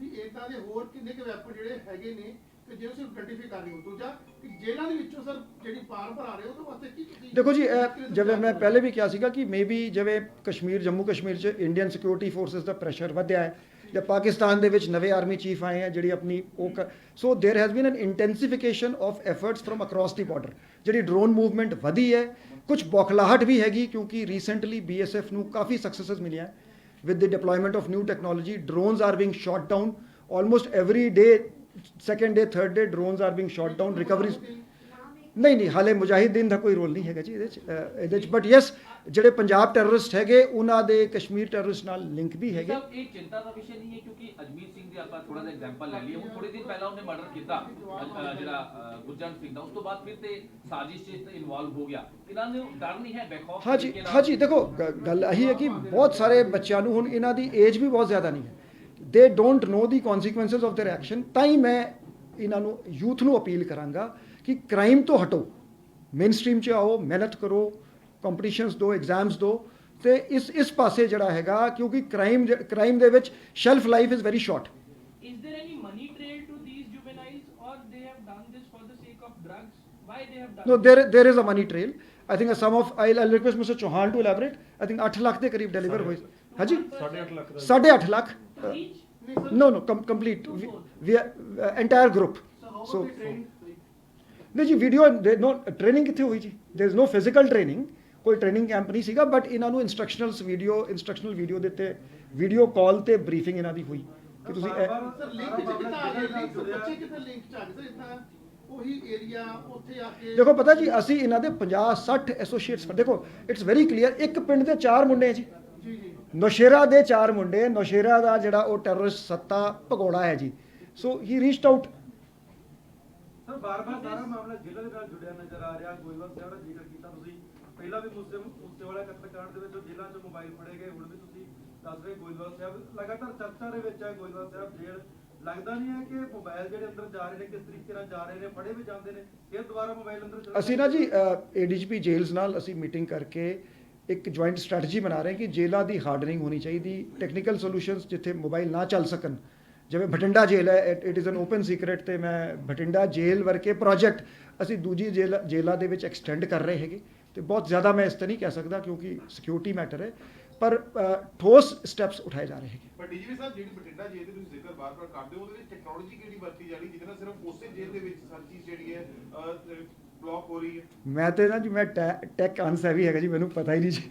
ਵੀ ਇਦਾਂ ਦੇ ਹੋਰ ਕਿੰਨੇ ਕੁ ਵੈਪਨ ਜਿਹੜੇ ਹੈਗੇ ਨੇ ਕਿ ਜਿਹਨੂੰ ਸਿਰਫ ਆਇਡੈਂਟੀਫਾਈ ਕਰ ਰਹੇ ਹੋ। ਦੂਜਾ ਕਿ ਜੇਲ੍ਹਾਂ ਦੇ ਵਿੱਚੋਂ ਸਰ ਜਿਹੜੀ ਪਾਰ ਭਰਾ ਰਹੇ ਹੋ ਉਹਦੇ ਵਾਸਤੇ ਕੀ ਤੁਸੀਂ ਦੇਖੋ ਜੀ, ਜਿਵੇਂ ਮੈਂ ਪਹਿਲੇ ਵੀ ਕਿਹਾ ਸੀਗਾ ਕਿ ਮੇਬੀ ਜਿਵੇਂ ਜੰਮੂ ਕਸ਼ਮੀਰ 'ਚ ਇੰਡੀਅਨ ਸਿਕਿਉਰਿਟੀ ਫੋਰਸਿਸ ਦਾ ਪ੍ਰੈਸ਼ਰ ਵਧਿਆ ਹੈ, ਜਾਂ ਪਾਕਿਸਤਾਨ ਦੇ ਵਿੱਚ ਨਵੇਂ ਆਰਮੀ ਚੀਫ ਆਏ ਹੈ ਜਿਹੜੀ ਆਪਣੀ so there has been an intensification of efforts from across the border. ਜਿਹੜੀ ਡਰੋਨ ਮੂਵਮੈਂਟ ਵਧੀ ਹੈ, ਕੁਝ ਬੌਖਲਾਹਟ ਵੀ ਹੈਗੀ ਕਿਉਂਕਿ ਰੀਸੈਂਟਲੀ BSF ਨੂੰ ਕਾਫੀ ਸਕਸੈਸਸ ਮਿਲਿਆ with the deployment of new technology. Drones are being shot down almost every day, second day, third day drones are being shot down. Recoveries ਨਹੀਂ ਹਾਲੇ ਮੁਜਾਹਿਦੀਨ ਦਾ ਕੋਈ ਰੋਲ ਨਹੀਂ ਹੈਗਾ ਜੀ ਇਹਦੇ 'ਚ ਬਟ ਯੈਸ ਜਿਹੜੇ ਪੰਜਾਬ ਟੈਰਰਿਸਟ ਹੈਗੇ ਉਹਨਾਂ ਦੇ ਕਸ਼ਮੀਰ ਟੈਰਰਿਸਟ ਨਾਲ ਲਿੰਕ ਵੀ ਹੈਗੇ। ਸਰ ਇਹ ਚਿੰਤਾ ਦਾ ਵਿਸ਼ਾ ਨਹੀਂ ਹੈ ਕਿਉਂਕਿ ਅਜਮੀਰ ਸਿੰਘ ਦੀ ਆਪਾਂ ਥੋੜਾ ਜਿਹਾ ਐਗਜ਼ਾਮਪਲ ਲੈ ਲਈਏ। ਹੁਣ ਥੋੜੇ ਦਿਨ ਪਹਿਲਾਂ ਉਹਨੇ ਮਰਡਰ ਕੀਤਾ ਜਿਹੜਾ ਗੁਰਜੰਟ ਸਿੰਘ ਦਾ, ਉਸ ਤੋਂ ਬਾਅਦ ਫਿਰ ਤੇ ਸਾਜ਼ਿਸ਼ 'ਚ ਇਨਵੋਲਵ ਹੋ ਗਿਆ। ਇਹਨਾਂ ਨੂੰ ਡਰ ਨਹੀਂ ਹੈ ਬੇਖੌਫ? ਹਾਂਜੀ ਦੇਖੋ ਗੱਲ ਇਹੀ ਹੈ ਕਿ ਬਹੁਤ ਸਾਰੇ ਬੱਚਿਆਂ ਨੂੰ ਹੁਣ ਇਹਨਾਂ ਦੀ ਏਜ ਵੀ ਬਹੁਤ ਜ਼ਿਆਦਾ ਨਹੀਂ ਹੈ, ਦੇ don't know the ਕੌਨਸੀਕੁਐਂਸਸ of there action. ਤਾਂ ਹੀ ਮੈਂ ਇਹਨਾਂ ਨੂੰ ਯੂਥ ਨੂੰ ਅਪੀਲ ਕਰਾਂਗਾ ਕਿ ਕ੍ਰਾਈਮ ਤੋਂ ਹਟੋ, ਮੇਨ ਸਟਰੀਮ 'ਚ ਆਓ, ਮਿਹਨਤ ਕਰੋ, ਕੰਪੀਟੀਸ਼ਨਸ ਦਿਓ, ਐਗਜ਼ਾਮਸ ਦਿਓ ਤੇ ਇਸ ਪਾਸੇ ਜਿਹੜਾ ਹੈਗਾ ਕਿਉਂਕਿ ਕ੍ਰਾਈਮ ਦੇ ਵਿੱਚ shelf life is very short. Is there any money trail to these juveniles or they have done this for the sake of drugs? Why they have done No, this? there is a money trail. I think a sum of I'll request Mr. Chauhan to elaborate. I think 8 lakh ਦੇ ਕਰੀਬ deliver ਹੋਏ। ਹਾਂਜੀ 8.5 lakh. Each? No, complete. We entire group. So ਨਹੀਂ ਜੀ video ਨੋ training ਕਿੱਥੇ ਹੋਈ ਜੀ? There is no physical training, ਕੋਈ ਟ੍ਰੇਨਿੰਗ ਕੈਂਪ ਨਹੀਂ ਸੀਗਾ ਬਟ ਇਹਨਾਂ ਨੂੰ ਇੰਸਟਰਕਸ਼ਨਲ ਵੀਡੀਓ ਦਿੱਤੇ, ਵੀਡੀਓ ਕਾਲ ਤੇ ਬਰੀਫਿੰਗ ਇਹਨਾਂ ਦੀ ਹੋਈ ਕਿ ਤੁਸੀਂ ਸਰ ਲਿੰਕ ਚ ਕਿੱਦਾਂ ਆ ਗਏ? ਲਿੰਕ ਬੱਚੇ ਕਿੱਥੇ ਲਿੰਕ ਚ ਆ ਗਏ ਸਰ? ਇਦਾਂ ਉਹੀ ਏਰੀਆ ਉੱਥੇ ਆ ਕੇ ਦੇਖੋ ਪਤਾ ਜੀ ਅਸੀਂ ਇਹਨਾਂ ਦੇ 50-60 ਐਸੋਸੀਏਟਸ ਦੇਖੋ ਇਟਸ ਵੈਰੀ ਕਲੀਅਰ। ਇੱਕ ਪਿੰਡ ਦੇ 4 ਮੁੰਡੇ ਜੀ, ਜੀ ਜੀ ਨੌਸ਼ੇਰਾ ਦੇ 4 ਮੁੰਡੇ, ਨੌਸ਼ੇਰਾ ਦਾ ਜਿਹੜਾ ਉਹ ਟੈਰਰਿਸਟ ਸੱਤਾ ਭਗੌੜਾ ਹੈ ਜੀ। ਸੋ ਹੀ ਰੀਚਡ ਆਊਟ। ਸਰ ਬਾਰ-ਬਾਰ ਸਾਰਾ ਮਾਮਲਾ ਜ਼ਿਲ੍ਹਾ ਦੇ ਨਾਲ ਜੁੜਿਆ ਨਜ਼ਰ ਆ ਰਿਹਾ। ਗੋਇੰਦਵਾਲ ਸਾਹਿਬ ਦਾ ਜ਼ਿਕਰ ਕੀਤਾ ਤੁਸੀਂ, ਪਹਿਲਾਂ ਵੀ ਮੂਸੇਵਾਲਾ ਕਤਲकांड ਦੇ ਵਿੱਚ ਜੇਲ੍ਹਾਂ 'ਚੋਂ ਮੋਬਾਈਲ ਫੜੇ ਗਏ, ਹੁਣ ਵੀ ਤੁਸੀਂ ਦੱਸ ਰਹੇ ਗੋਇੰਦਵਾਲ ਸਾਹਿਬ ਲਗਾਤਾਰ ਚਰਚਾ ਦੇ ਵਿੱਚ ਹੈ। ਗੋਇੰਦਵਾਲ ਸਾਹਿਬ ਜੇਲ੍ਹ ਲੱਗਦਾ ਨਹੀਂ ਹੈ ਕਿ ਮੋਬਾਈਲ ਜਿਹੜੇ ਅੰਦਰ ਜਾ ਰਹੇ ਨੇ ਕਿਸ ਤਰੀਕੇ ਨਾਲ ਜਾ ਰਹੇ ਨੇ, ਫੜੇ ਵੀ ਜਾਂਦੇ ਨੇ, ਫਿਰ ਦੁਬਾਰਾ ਮੋਬਾਈਲ ਅੰਦਰ ਚਲੇ ਅਸੀਂ ਨਾ ਜੀ ADGP ਜੇਲ੍ਸ ਨਾਲ ਅਸੀਂ ਮੀਟਿੰਗ ਕਰਕੇ ਇੱਕ ਜੁਆਇੰਟ ਸਟ੍ਰੈਟਜੀ ਬਣਾ ਰਹੇ ਕਿ ਜੇਲ੍ਹਾਂ ਦੀ ਹਾਰਡਨਿੰਗ ਹੋਣੀ ਚਾਹੀਦੀ, ਟੈਕਨੀਕਲ ਸੋਲੂਸ਼ਨਸ ਜਿੱਥੇ ਮੋਬਾਈਲ ਨਾ ਚੱਲ ਸਕਣ। ਜਿਵੇਂ ਬਠਿੰਡਾ ਜੇਲ੍ਹ ਹੈ, it is an open secret ਤੇ ਮੈਂ ਬਠਿੰਡਾ ਜੇਲ੍ਹ ਵਰਗੇ ਪ੍ਰੋਜੈਕਟ ਅਸੀਂ ਦੂਜੀ ਜੇਲ੍ਹਾਂ ਦੇ ਵਿੱਚ ਐਕਸਟੈਂਡ ਕਰ ਰਹੇ ਹੈਗੇ ਤੇ ਬਹੁਤ ਜ਼ਿਆਦਾ ਮੈਂ ਇਸ ਤੇ ਨਹੀਂ ਕਹਿ ਸਕਦਾ ਕਿਉਂਕਿ ਸਿਕਿਉਰਿਟੀ ਮੈਟਰ ਹੈ, ਪਰ ਠੋਸ ਸਟੈਪਸ ਉਠਾਏ ਜਾ ਰਹੇ ਹੈਗੇ। ਪਰ DGP ਸਾਹਿਬ ਜਿਹੜੀ ਬਠਿੰਡਾ ਜੇਲ੍ਹ ਦੇ ਤੁਸੀਂ ਜ਼ਿਕਰ ਬਾਰ-ਬਾਰ ਕਰਦੇ ਹੋ, ਉਹਦੇ ਵਿੱਚ ਟੈਕਨੋਲੋਜੀ ਕਿਹੜੀ ਵਰਤੀ ਜਾ ਰਹੀ ਜਿਹਦੇ ਨਾਲ ਸਿਰਫ ਉਸੇ ਜੇਲ੍ਹ ਦੇ ਵਿੱਚ ਹਰ ਚੀਜ਼ ਜਿਹੜੀ ਹੈ ਬਲੌਕ ਹੋ ਰਹੀ ਹੈ? ਮੈਂ ਤੇ ਨਾ ਜੀ ਮੈਂ ਟੈਕ ਅਨਸੈਵੀ ਹੈਗਾ ਜੀ, ਮੈਨੂੰ ਪਤਾ ਹੀ ਨਹੀਂ ਜੀ।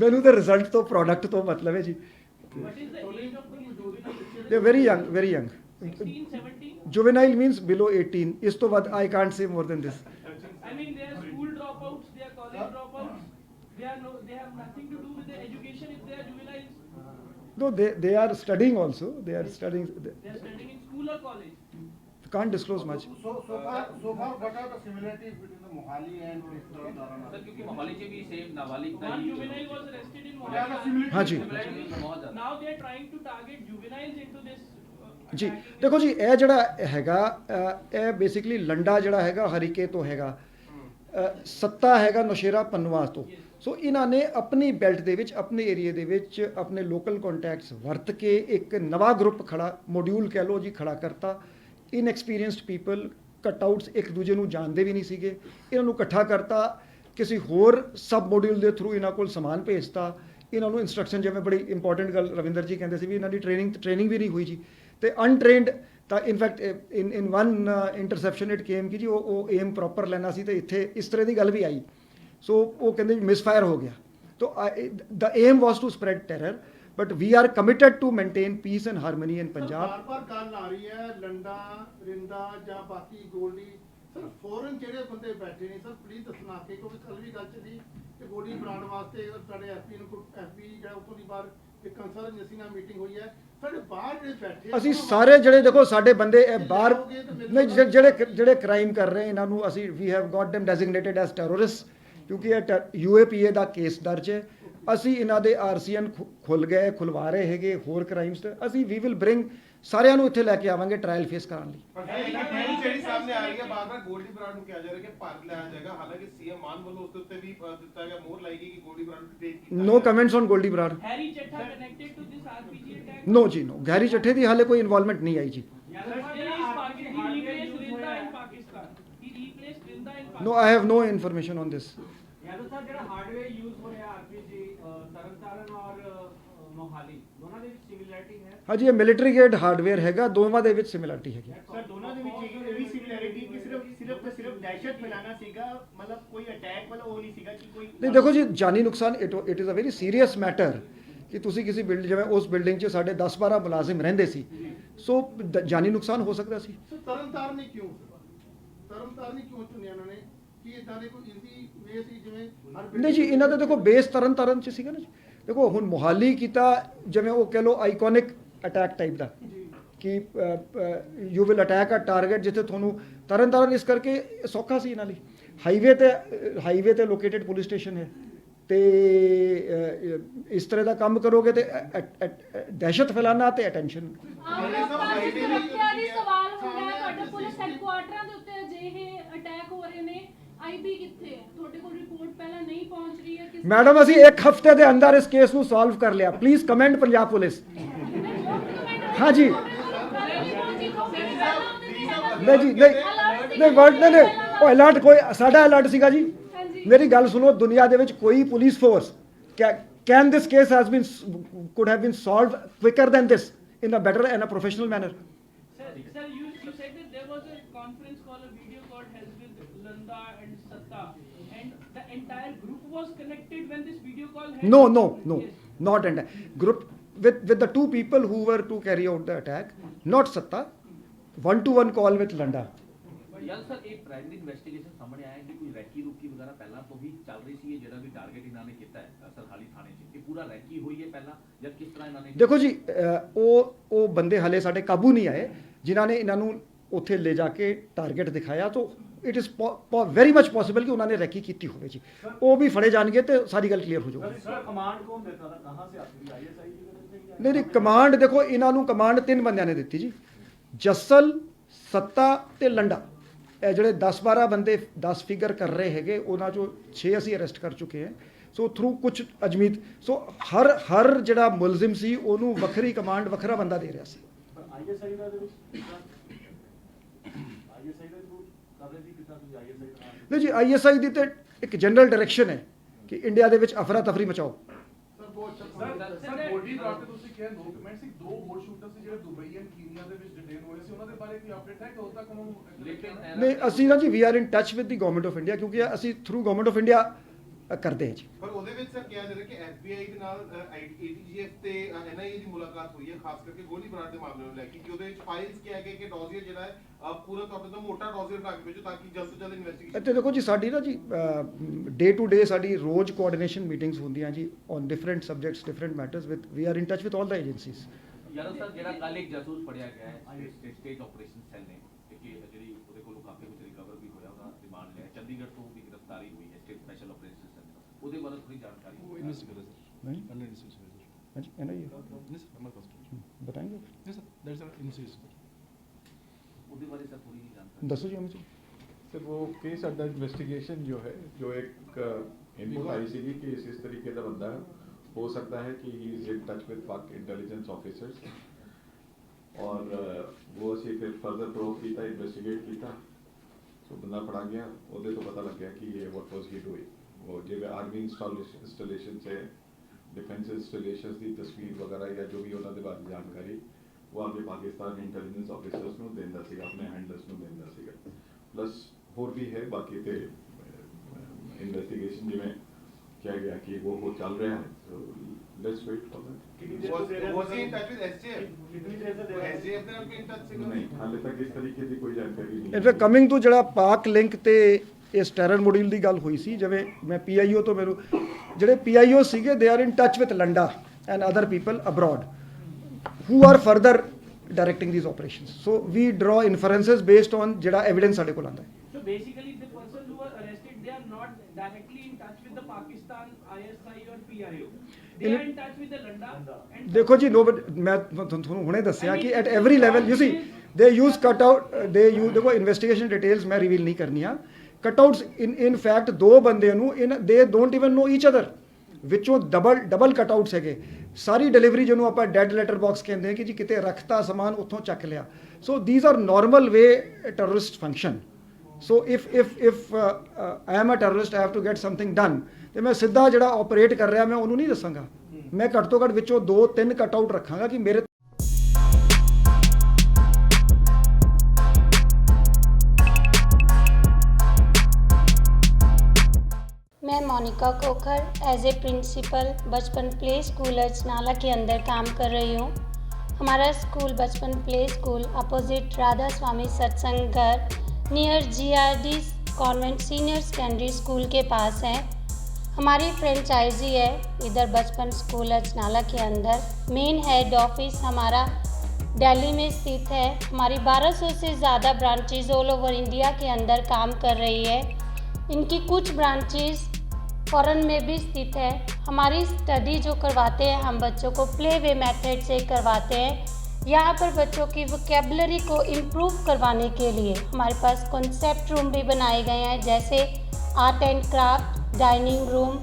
ਮੈਨੂੰ ਤਾਂ ਰਿਜ਼ਲਟ ਤੋਂ ਪ੍ਰੋਡਕਟ ਤੋਂ ਮਤਲਬ ਹੈ ਜੀ। What is the age of the juveniles? ਦੇ very young 16, 17? juvenile means below 18 ਇਸ ਤੋਂ ਵੱਧ I can't say more than this. I mean, they are school dropouts, they are college dropouts. They have nothing to do with their education if they are juveniles. No, they are studying also. They are studying. They are studying in school or college. Can't disclose much. So far, what are the similarities between the Mohali and sir ਕਿਉਂਕਿ ਮੋਹਾਲੀ 'ਚ ਵੀ same ਨਾਬਾਲਿਗ ਦਾ One ਹੀ juvenile was arrested in Yeah, the Mohali. हाँ जी। ਬਹੁਤ ਜ਼ਿਆਦਾ। Now they are trying to target juveniles into this. ਜੀ attacking ਦੇਖੋ ਜੀ ਇਹ ਜਿਹੜਾ ਹੈਗਾ ਇਹ ਬੇਸਿਕਲੀ ਲੰਡਾ ਜਿਹੜਾ ਹੈਗਾ ਹਰੀਕੇ ਤੋਂ ਹੈਗਾ। ਸੱਤਾ ਹੈਗਾ ਨੌਸ਼ੇਰਾ ਪੰਨਵਾ ਤੋਂ। ਸੋ ਇਹਨਾਂ ਨੇ ਆਪਣੀ ਬੈਲਟ ਦੇ ਵਿੱਚ, ਆਪਣੇ ਏਰੀਏ ਦੇ ਵਿੱਚ ਆਪਣੇ ਲੋਕਲ ਕੰਟੈਕਟਸ ਵਰਤ ਕੇ ਇੱਕ ਨਵਾਂ ਗਰੁੱਪ ਖੜਾ, ਮੋਡਿਊਲ ਕਹਿ ਲਓ ਜੀ, ਖੜਾ ਕਰਤਾ। ਇਨਐਕਸਪੀਰੀਅੰਸਡ ਪੀਪਲ, ਕਟਆਊਟਸ, ਇੱਕ ਦੂਜੇ ਨੂੰ ਜਾਣਦੇ ਵੀ ਨਹੀਂ ਸੀਗੇ, ਇਹਨਾਂ ਨੂੰ ਇਕੱਠਾ ਕਰਤਾ, ਕਿਸੇ ਹੋਰ ਸਬ ਮੋਡਿਊਲ ਦੇ ਥਰੂ ਇਹਨਾਂ ਕੋਲ ਸਮਾਨ ਭੇਜਤਾ, ਇਹਨਾਂ ਨੂੰ ਇੰਸਟਰਕਸ਼ਨ, ਜਿਵੇਂ ਬੜੀ ਇੰਪੋਰਟੈਂਟ ਗੱਲ ਰਵਿੰਦਰ ਜੀ ਕਹਿੰਦੇ ਸੀ ਵੀ ਇਹਨਾਂ ਦੀ ਟ੍ਰੇਨਿੰਗ ਵੀ ਨਹੀਂ ਹੋਈ ਜੀ, ਤੇ ਅਨਟ੍ਰੇਨਡ। ਤਾਂ in fact in one interception it came ਕਿ ਜੀ ਉਹ ਏਮ ਪ੍ਰੋਪਰ ਲੈਣਾ ਸੀ, ਤੇ ਇੱਥੇ ਇਸ ਤਰ੍ਹਾਂ ਦੀ ਗੱਲ ਵੀ ਆਈ। ਸੋ ਉਹ ਕਹਿੰਦੇ ਜੀ ਮਿਸਫਾਇਰ ਹੋ ਗਿਆ। ਤੋ the aim was to spread terror, but we are committed to maintain peace and harmony in Punjab. ਬਾਰ-ਬਾਰ ਗੱਲ ਆ ਰਹੀ ਹੈ ਲੰਡਾ, ਰਿੰਦਾ ਜਾਂ ਬਾਕੀ ਗੋਲਡੀ, ਸਰ ਫੋਰਨ ਜਿਹੜੇ ਬੰਦੇ ਬੈਠੇ ਨੇ, ਸਰ ਪਲੀਜ਼ ਦੱਸਣਾ ਕਿ ਕਿਉਂਕਿ ਕੱਲ ਵੀ ਗੱਲ ਸੀ ਕਿ ਗੋਲੀ ਬਣਾਉਣ ਵਾਸਤੇ ਸਾਡੇ ਐਸਪੀ ਨੂੰ, ਐਸਪੀ ਜਿਹੜਾ ਉੱਥੋਂ ਦੀ ਬਾਹਰ ਇੱਕ ਕੰਸਰਨ ਜਸੀ ਨਾਲ ਮੀਟਿੰਗ ਹੋਈ ਹੈ, ਸਾਡੇ ਬਾਹਰ ਜਿਹੜੇ ਬੈਠੇ ਅਸੀਂ ਸਾਰੇ ਜਿਹੜੇ ਦੇਖੋ ਸਾਡੇ ਬੰਦੇ ਇਹ ਬਾਹਰ ਨਹੀਂ, ਜਿਹੜੇ ਕ੍ਰਾਈਮ ਕਰ ਰਹੇ ਇਹਨਾਂ ਨੂੰ ਅਸੀਂ ਵੀ have got them designated as terrorists, ਕਿਉਂਕਿ ਇਹ UAPA ਦਾ ਕੇਸ ਦਰਜ ਹੈ। ਅਸੀਂ ਇਹਨਾਂ ਦੇ RCN ਖੁਲਵਾ ਰਹੇ ਹੈਗੇ ਹੋਰ ਕ੍ਰਾਈਮਸ ਤੇ ਅਸੀਂ ਵੀ ਵਿਲ ਬ੍ਰਿੰਗ ਸਾਰਿਆਂ ਨੂੰ ਇੱਥੇ ਲੈ ਕੇ ਆਵਾਂਗੇ ਟ੍ਰਾਇਲ ਫੇਸ ਕਰਾਉਣ ਲਈ। ਪਰ ਇਹ ਜਿਹੜੀ ਸਾਹਮਣੇ ਆ ਰਹੀ ਹੈ ਬਾਰ-ਬਾਰ ਗੋਲਡੀ ਬਰਾੜ ਨੂੰ ਕਿਹਾ ਜਾ ਰਿਹਾ ਕਿ ਭਾਰਤ ਲਿਆ ਜਾਏਗਾ, ਹਾਲਾਂਕਿ ਸੀਐਮ ਮਾਨ ਵੱਲੋਂ ਉਸ ਦੇ ਉੱਤੇ ਵੀ ਦਿੱਤਾ ਗਿਆ, ਮੋਹਰ ਲਾਈ ਗਈ ਕਿ ਗੋਲਡੀ ਬਰਾੜ ਨੂੰ ਟੇਕ ਕੀਤਾ। No comments on Goldy Brar. Harry Chetta connected to this RPG attack? No ਜੀ ਨੋ, ਗੈਰੀ ਚੱਠੇ ਦੀ ਹਾਲੇ ਕੋਈ ਇਨਵੋਲਵਮੈਂਟ ਨਹੀਂ ਆਈ ਜੀ। He replaced Rinda in Pakistan. He replaced Rinda in Pakistan. No, I have no information on this. Yadav साहब ਜਿਹੜਾ hardware use ਹੋ ਰਿਹਾ RPG Tarn Taran ਔਰ ਮੋਹਾਲੀ ਦੋਨਾਂ ਦੇ ਵਿੱਚ ਸਿਮਿਲੈਰਿਟੀ ਹੈ? ਹਾਂਜੀ, ਇਹ ਮਿਲਟਰੀ ਗ੍ਰੇਡ ਹਾਰਡਵੇਅਰ ਹੈਗਾ, ਦੋਵਾਂ ਦੇ ਵਿੱਚ ਸਿਮਿਲਰਿਟੀ ਹੈਗੀ। ਸਰ ਦੋਨਾਂ ਦੇ ਵਿੱਚ ਇਹ ਵੀ ਸਿਮਿਲੈਰਿਟੀ ਕਿ ਸਿਰਫ ਦਹਿਸ਼ਤ ਫੈਲਾਣਾ ਸੀਗਾ, ਮਤਲਬ ਕੋਈ ਅਟੈਕ ਵਾਲਾ ਉਹ ਨਹੀਂ ਸੀਗਾ ਕਿ ਕੋਈ ਨਹੀਂ ਦੇਖੋ ਜੀ, ਜਾਨੀ ਨੁਕਸਾਨ it is a very serious matter ਕਿ ਤੁਸੀਂ ਕਿਸੇ ਬਿਲਡਿੰਗ, ਜਿਵੇਂ ਉਸ ਬਿਲਡਿੰਗ 'ਚ ਸਾਡੇ 10-12 ਮੁਲਾਜ਼ਮ ਰਹਿੰਦੇ ਸੀ, ਸੋ ਜਾਨੀ ਨੁਕਸਾਨ ਹੋ ਸਕਦਾ ਸੀ। ਸਰ ਤਰਨਤਾਰਨ ਨੇ ਕਿਉਂ ਚੁਣਿਆ ਇਹਨਾਂ ਨੇ? ਕਿ ਇਦਾਂ ਦੇ ਕੋਈ ਈਜ਼ੀ ਵੇ ਸੀ ਜਿਵੇਂ ਨਹੀਂ ਜੀ, ਇਹਨਾਂ ਦਾ ਦੇਖੋ ਬੇਸ ਤਰਨਤਾਰਨ 'ਚ ਸੀਗਾ ਨਾ ਜੀ। ਦੇਖੋ ਹੁਣ ਮੁਹਾਲੀ ਕੀਤਾ, ਜਿਵੇਂ ਉਹ ਕਹਿ ਲਓ ਆਈਕੋਨਿਕ ਅਟੈਕ ਟਾਈਪ ਦਾ ਕਿ you will attack a target, ਜਿੱਥੇ ਤੁਹਾਨੂੰ ਤਰਨਤਾਰਨ ਇਸ ਕਰਕੇ ਸੌਖਾ ਸੀ ਇਹਨਾਂ ਲਈ। ਹਾਈਵੇ ਤੇ ਲੋਕੇਟਡ ਪੁਲਿਸ ਸਟੇਸ਼ਨ ਹੈ, ਤੇ ਇਸ ਤਰ੍ਹਾਂ ਦਾ ਕੰਮ ਕਰੋਗੇ ਤੇ ਦਹਿਸ਼ਤ ਫੈਲਾਣਾ ਤੇ ਅਟੈਂਸ਼ਨ। ਸਵਾਲ ਹੁੰਦਾ ਹੈ ਤੁਹਾਡੇ ਪੁਲਿਸ ਹੈਡਕੁਆਰਟਰਾਂ ਦੇ ਉੱਤੇ ਅਜਿਹੇ ਅਟੈਕ ਹੋ ਰਹੇ ਨੇ, ਆਈਬੀ ਕਿੱਥੇ ਹੈ? ਤੁਹਾਡੇ ਕੋਲ ਰਿਪੋਰਟ ਪਹਿਲਾਂ ਨਹੀਂ ਪਹੁੰਚ ਰਹੀ ਹੈ? ਮੈਡਮ ਅਸੀਂ 1 ਹਫ਼ਤੇ ਦੇ ਅੰਦਰ ਇਸ ਕੇਸ ਨੂੰ ਸੋਲਵ ਕਰ ਲਿਆ। Please comment Punjab police. हाँ जी, नहीं जी, नहीं वर्ड नहीं, ਉਹ ਅਲਰਟ ਕੋਈ ਸਾਡਾ ਅਲਰਟ ਸੀਗਾ ਜੀ। ਮੇਰੀ ਗੱਲ ਸੁਣੋ, ਦੁਨੀਆ ਦੇ ਵਿੱਚ ਕੋਈ police force can this case has been could have been solved quicker than this in a better and a professional manner? Sir, you said that there was a conference call, a video call held with Landa and Satta, and the entire group was connected when this video call held? No, Yes. not entire group. With the two people who were to carry out the attack, not Satta, 1-to-1 call with Landa. ਯਾਰ sir, ਇਹ primary investigation ਸਾਹਮਣੇ ਆਇਆ ਕਿ ਕੋਈ recce ਰੁਕੀ ਵਗੈਰਾ ਪਹਿਲਾਂ ਤੋਂ ਵੀ ਚੱਲ ਰਹੀ ਸੀ। ਇਹ ਜਿਹੜਾ ਵੀ ਟਾਰਗੇਟ ਇਹਨਾਂ ਨੇ ਕੀਤਾ ਹੈ ਸਰਹਾਲੀ ਥਾਣੇ 'ਚ, ਇਹ ਪੂਰਾ ਰੈਕੀ ਹੋਈ ਹੈ ਪਹਿਲਾਂ ਜਾਂ ਕਿਸ ਤਰ੍ਹਾਂ ਇਹਨਾਂ ਨੇ? ਦੇਖੋ ਜੀ, ਉਹ ਬੰਦੇ ਹਲੇ ਸਾਡੇ ਕਾਬੂ ਨਹੀਂ ਆਏ ਜਿਨ੍ਹਾਂ ਨੇ ਇਹਨਾਂ ਨੂੰ ਉੱਥੇ ਲੈ ਜਾ ਕੇ ਟਾਰਗੇਟ ਦਿਖਾਇਆ। ਤਾਂ it is very much possible ਕਿ ਉਹਨਾਂ ਨੇ ਰੈਕੀ ਕੀਤੀ ਹੋਵੇ ਜੀ। ਉਹ ਵੀ ਫੜੇ ਜਾਣਗੇ ਤੇ ਸਾਰੀ ਗੱਲ ਕਲੀਅਰ ਹੋ ਜਾਊਗੀ। ਸਰ ਕਮਾਂਡ ਕੌਣ ਦੇਤਾ था, कहां से आती है? आईएसआई की वजह से या ਨਹੀਂ ਕਮਾਂਡ ਦੇਖੋ, ਇਹਨਾਂ ਨੂੰ ਕਮਾਂਡ 3 ਬੰਦਿਆਂ ਨੇ ਦਿੱਤੀ ਜੀ, ਜੱਸਲ, ਸੱਤਾ ਤੇ ਲੰਡਾ। ਇਹ ਜਿਹੜੇ 10-12 ਬੰਦੇ 10 ਫਿਗਰ ਕਰ ਰਹੇ ਹੈਗੇ, ਉਹਨਾਂ ਚੋਂ 6 ਅਸੀਂ ਅਰੈਸਟ ਕਰ ਚੁੱਕੇ ਹਾਂ। ਸੋ ਥਰੂ ਕੁਝ ਅਜਮੀਤ, ਸੋ ਹਰ ਜਿਹੜਾ ਮੁਲਜ਼ਮ ਸੀ ਉਹਨੂੰ ਵੱਖਰੀ ਕਮਾਂਡ, ਵੱਖਰਾ ਬੰਦਾ ਦੇ ਰਿਹਾ ਸੀ। ਆਈਐਸਆਈ ਦਾ ਦੇ ਵਿੱਚ ਆਈਐਸਆਈ ਦਾ ਰਿਪੋਰਟ ਕਰ ਰਹੇ ਸੀ ਕਿਤਾ ਤੁਸੀਂ ਆਈਐਸਆਈ ਦਾ? ਨਹੀਂ ਜੀ, ISI ਦੀ ਤੇ ਇੱਕ ਜਨਰਲ ਡਾਇਰੈਕਸ਼ਨ ਹੈ ਕਿ ਇੰਡੀਆ ਦੇ ਵਿੱਚ ਅਫਰਾ ਤਫਰੀ ਮਚਾਓ। ਸਰ ਗੋਲਡੀ ਬਰਾੜ ਤੇ ਤੁਸੀਂ ਕਿਹਾ ਨੋ ਕਮੈਂਟ ਸੀ, 2 ਹੋਰ ਸ਼ੂਟਰ ਸੀ ਜਿਹੜੇ ਦੁਬਈ ਐਂਡ ਕੀਨੀਆ ਦੇ ਵਿੱਚ ਡਿਟੇਨ ਹੋਏ ਸੀ, ਉਹਨਾਂ ਦੇ ਬਾਰੇ ਕੋਈ ਅਪਡੇਟ ਹੈ ਕਿ ਉਦੋਂ ਤੱਕ ਉਹਨਾਂ ਨੂੰ? ਲੇਕਿਨ ਨਹੀਂ, ਅਸੀਂ ਨਾ ਜੀ we are in touch with the government of India, ਕਿਉਂਕਿ ਅਸੀਂ ਥਰੂ ਗਵਰਨਮੈਂਟ ਆਫ ਇੰਡੀਆ ਕਰਦੇ ਹਾਂ ਜੀ। ਪਰ ਉਹਦੇ ਵਿੱਚ ਸਰ ਕਿਹਾ ਜਾ ਰਿਹਾ ਕਿ FBI ਦੇ ਨਾਲ ATGF ਤੇ NIA ਦੀ ਮੁਲਾਕਾਤ ਹੋਈ ਹੈ, ਖਾਸ ਕਰਕੇ ਗੋਲੀ ਬਰਾੜ ਦੇ ਮਾਮਲੇ ਨੂੰ ਲੈ ਕੇ, ਕਿ ਉਹਦੇ ਵਿੱਚ ਫਾਈਲਸ ਕਿਹਾ ਗਿਆ ਕਿ ਡੋਜ਼ੀਅਰ ਜਿਹੜਾ ਹੈ ਪੂਰਾ ਤੌਰ ਤੇ ਮੋਟਾ ਡੋਜ਼ੀਅਰ ਬਣਾ ਕੇ ਭੇਜੋ ਤਾਂ ਕਿ ਜਲਦ ਤੋਂ ਜਲਦ ਇਨਵੈਸਟੀਗੇਸ਼ਨ। ਇੱਥੇ ਦੇਖੋ ਜੀ, ਸਾਡੀ ਨਾ ਜੀ ਡੇ ਟੂ ਡੇ ਸਾਡੀ ਰੋਜ਼ ਕੋਆਰਡੀਨੇਸ਼ਨ ਮੀਟਿੰਗਸ ਹੁੰਦੀਆਂ ਜੀ on different subjects, different matters with we are in touch with all the agencies. ਯਾਰ ਸਰ, ਜਿਹੜਾ ਕੱਲ ਇੱਕ ਜਾਸੂਸ ਫੜਿਆ ਗਿਆ ਹੈ ਸਟੇਟ ਆਪਰੇਸ਼ਨ ਸੈੱਲ ਨੇ, ਕਿ ਜਿਹੜੀ ਉਹਦੇ ਕੋਲੋਂ ਕਾਫੀ ਕੁਝ ਰਿਕਵਰ ਵੀ ਹੋਇਆ, ਉਹਦਾ ਰਿਮਾਂਡ ਲਿਆ, ਚੰਡੀਗੜ੍ਹ ਤੋਂ ਵੀ ਗ੍ਰਿਫਤਾਰੀ ਹੋਈ ਹੈ ਸਟੇਟ ਸਪੈਸ਼ਲ ਆਪਰੇਸ਼ਨ ਸੈੱਲ, ਉਹਦੇ ਬਾਰੇ ਥੋੜੀ ਜਾਣਕਾਰੀ नहीं है ना, ये बताएंगे ਉਹਦੇ ਬਾਰੇ ਸਰ ਥੋੜੀ ਜਾਣਕਾਰੀ दसो जी हमें जी। सर वो केस अंडर इन्वेस्टिगेशन जो है, जो एक इनपुट आई सी कि इस तरीके का बंदा हो सकता है कि he is in touch with पाक इंटेलिजेंस ऑफिसर्स, और वो ਅਸੀਂ फिर फर्दर प्रोब किया, इन्वेस्टिगेट किया, सो बंदा फड़ा गया, ਉਹਦੇ ਤੋਂ पता लग गया कि ये व्हाट वाज ही डूइंग। वो जिਵੇਂ आर्मी इंस्टॉलेशन से डिफेंस इंस्टॉलेशंस की तस्वीर वगैरह या जो भी ਉਹਨਾਂ ਦੇ ਬਾਰੇ ਜਾਣਕਾਰੀ वो आगे पाकिस्तान इंटेलिजेंस ऑफिसर्स ਨੂੰ ਦਿੰਦਾ ਸੀਗਾ, ਆਪਣੇ हैंडलर्स ਨੂੰ ਦਿੰਦਾ ਸੀਗਾ। प्लस ਹੋਰ भी है बाकी ਤੇ इन्वेस्टिगेशन जिवें किया गया कि वो चल रहा है, so let's wait for that। Was he in touch with SJF? SJF ने उनके in touch से नहीं, हाले तक इस तरीके ਦੀ ਕੋਈ ਜਾਣਕਾਰੀ ਨਹੀਂ। ਇਨਫੈਕਟ ਕਮਿੰਗ ਟੂ ਜਿਹੜਾ ਪਾਕ ਲਿੰਕ ਤੇ ਇਸ ਟੈਰਰ ਮੋਡਿਊਲ ਦੀ ਗੱਲ ਹੋਈ ਸੀ, ਜਿਵੇਂ ਮੈਂ PIO ਤੋਂ ਮੈਨੂੰ ਜਿਹੜੇ PIO ਸੀਗੇ they are in touch with Landa and other people abroad who are further directing these operations, so we draw inferences based on ਜਿਹੜਾ evidence ਸਾਡੇ ਕੋਲ ਆਉਂਦਾ ਹੈ। So basically the person who were arrested, they are not directly in touch with the Pakistan ISI or PIO, they are in touch with the Landa and ਦੇਖੋ ਜੀ ਮੈਂ ਤੁਹਾਨੂੰ ਹੁਣੇ ਦੱਸਿਆ ਕਿ at every level you see they use cutout, they use, ਦੇਖੋ investigation details ਮੈਂ reveal ਨਹੀਂ ਕਰਨੀਆਂ, ਕਟਆਊਟਸ ਇਨ ਫੈਕਟ ਦੋ ਬੰਦਿਆਂ ਨੂੰ ਦੇ don't even no each other, ਵਿੱਚੋਂ ਡਬਲ ਕਟਆਊਟਸ ਹੈਗੇ। ਸਾਰੀ ਡਿਲੀਵਰੀ ਜਿਹਨੂੰ ਆਪਾਂ ਡੈਡ ਲੈਟਰ ਬਾਕਸ ਕਹਿੰਦੇ ਹਾਂ ਕਿ ਜੀ ਕਿਤੇ ਰੱਖਤਾ ਸਮਾਨ ਉੱਥੋਂ ਚੱਕ ਲਿਆ। So these are normal way terrorist function. So if I am a terrorist, I have to get something done, ਤੇ ਮੈਂ ਸਿੱਧਾ ਜਿਹੜਾ ਆਪਰੇਟ ਕਰ ਰਿਹਾ ਮੈਂ ਉਹਨੂੰ ਨਹੀਂ ਦੱਸਾਂਗਾ, ਮੈਂ ਘੱਟ ਤੋਂ ਘੱਟ ਵਿੱਚੋਂ 2-3 ਕਟਆਊਟ ਰੱਖਾਂਗਾ ਕਿ ਮੇਰੇ मैं मोनिका कोखर एज ए प्रिंसिपल बचपन प्ले स्कूल अजनाला के अंदर काम कर रही हूँ। हमारा स्कूल बचपन प्ले स्कूल अपोजिट राधा स्वामी सत्संग घर near GRD convent senior secondary school के पास है। हमारी फ्रेंचाइजी है इधर बचपन स्कूल अजनाला के अंदर। मेन हेड ऑफिस हमारा दिल्ली में स्थित है। हमारी 1200 से ज़्यादा ब्रांचेज ऑल ओवर इंडिया के अंदर काम कर रही है। इनकी कुछ ब्रांचेज फॉरेन में भी स्थित है। हमारी स्टडी जो करवाते हैं हम बच्चों को प्ले वे मेथड से करवाते हैं। यहाँ पर बच्चों की वोकेबलरी को इम्प्रूव करवाने के लिए हमारे पास कॉन्सेप्ट रूम भी बनाए गए हैं, जैसे art and craft, dining room,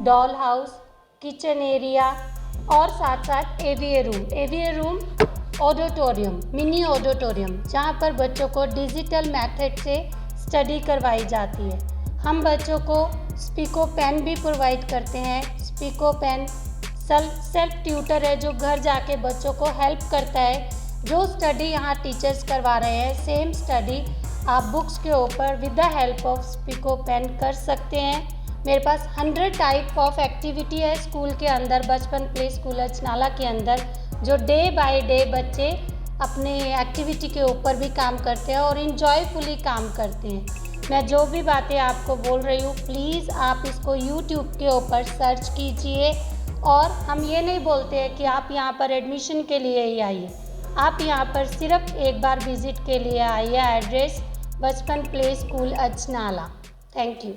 doll house, kitchen area और साथ साथ AVA room auditorium, mini auditorium, जहाँ पर बच्चों को डिजिटल मेथड से स्टडी करवाई जाती है। हम बच्चों को स्पीको पेन भी प्रोवाइड करते हैं। स्पीको पेन सेल्फ ट्यूटर है जो घर जाके बच्चों को हेल्प करता है। जो स्टडी यहाँ टीचर्स करवा रहे हैं सेम स्टडी आप बुक्स के ऊपर with the help of Speako pen कर सकते हैं। मेरे पास 100 टाइप ऑफ एक्टिविटी है स्कूल के अंदर, बचपन प्ले स्कूल अजनाला के अंदर, जो डे बाय डे बच्चे अपने एक्टिविटी के ऊपर भी काम करते हैं और इन्जॉयफुली काम करते हैं। मैं जो भी बातें आपको बोल रही हूँ प्लीज़ आप इसको YouTube के ऊपर सर्च कीजिए। और हम ये नहीं बोलते हैं कि आप यहाँ पर एडमिशन के लिए ही आइए, आप यहाँ पर सिर्फ एक बार विज़िट के लिए आइए। एड्रेस बचपन play school Ajnala. Thank you.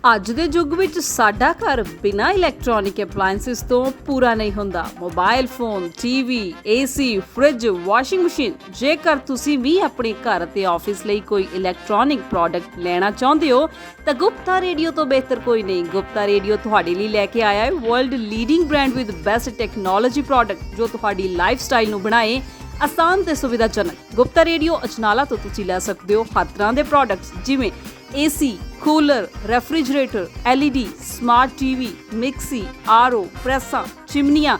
ਅੱਜ ਦੇ ਯੁੱਗ ਵਿੱਚ ਸਾਡਾ ਘਰ ਬਿਨਾਂ ਇਲੈਕਟ੍ਰੋਨਿਕ ਅਪਲਾਈਐਂਸਿਸ ਤੋਂ ਪੂਰਾ ਨਹੀਂ ਹੁੰਦਾ। Mobile phone, TV, AC, fridge, washing machine, ਜੇਕਰ ਤੁਸੀਂ ਵੀ ਆਪਣੇ ਘਰ ਅਤੇ ਆਫਿਸ ਲਈ ਕੋਈ ਇਲੈਕਟ੍ਰੋਨਿਕ ਪ੍ਰੋਡਕਟ ਲੈਣਾ ਚਾਹੁੰਦੇ ਹੋ ਤਾਂ ਗੁਪਤਾ ਰੇਡੀਓ ਤੋਂ ਬਿਹਤਰ ਕੋਈ ਨਹੀਂ। ਗੁਪਤਾ ਰੇਡੀਓ ਤੁਹਾਡੇ ਲਈ ਲੈ ਕੇ ਆਇਆ ਹੈ world leading brand with best technology product ਜੋ ਤੁਹਾਡੀ ਲਾਈਫ ਸਟਾਈਲ ਨੂੰ ਬਣਾਏ ਆਸਾਨ ਤੇ ਸੁਵਿਧਾਜਨਕ। ਗੁਪਤਾ ਰੇਡੀਓ ਅਜਨਾਲਾ ਤੋਂ ਤੁਸੀਂ ਲੈ ਸਕਦੇ ਹੋ ਹਰ ਤਰ੍ਹਾਂ ਦੇ ਪ੍ਰੋਡਕਟਸ ਜਿਵੇਂ AC, cooler, refrigerator, LED, smart TV, mixie, RO, ਪ੍ਰੈਸਾਂ, ਚਿਮਨੀਆਂ,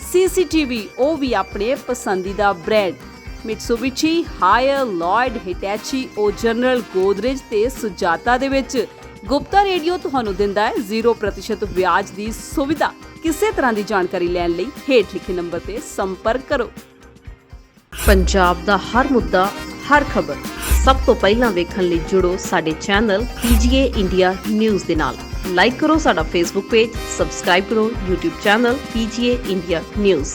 CCTV, ਉਹ ਵੀ ਆਪਣੇ ਪਸੰਦੀਦਾ ਬ੍ਰਾਂਡ ਮਿਟਸੂਬਿਸ਼ੀ, ਹਾਇਰ, ਲੋਇਡ, ਹਿਟੈਚੀ, ਉਹ ਜਨਰਲ, ਗੋਦਰੇਜ ਤੇ ਸੁਜਾਤਾ ਦੇ ਵਿੱਚ। ਗੁਪਤਾ ਰੇਡੀਓ ਤੁਹਾਨੂੰ ਦਿੰਦਾ ਹੈ 0% ਵਿਆਜ ਦੀ ਸੁਵਿਧਾ। ਕਿਸੇ ਤਰ੍ਹਾਂ ਦੀ ਜਾਣਕਾਰੀ ਲੈਣ ਲਈ ਹੇਠ ਲਿਖੇ ਨੰਬਰ ਤੇ ਸੰਪਰਕ ਕਰੋ। ਪੰਜਾਬ ਦਾ ਹਰ ਮੁੱਦਾ, ਹਰ ਖਬਰ ਸਭ ਤੋਂ ਪਹਿਲਾਂ ਵੇਖਣ ਲਈ ਜੁੜੋ ਸਾਡੇ ਚੈਨਲ PGA ਇੰਡੀਆ ਨਿਊਜ਼ ਦੇ ਨਾਲ। ਲਾਈਕ ਕਰੋ ਸਾਡਾ ਫੇਸਬੁੱਕ ਪੇਜ, ਸਬਸਕ੍ਰਾਈਬ ਕਰੋ YouTube channel PGA India news.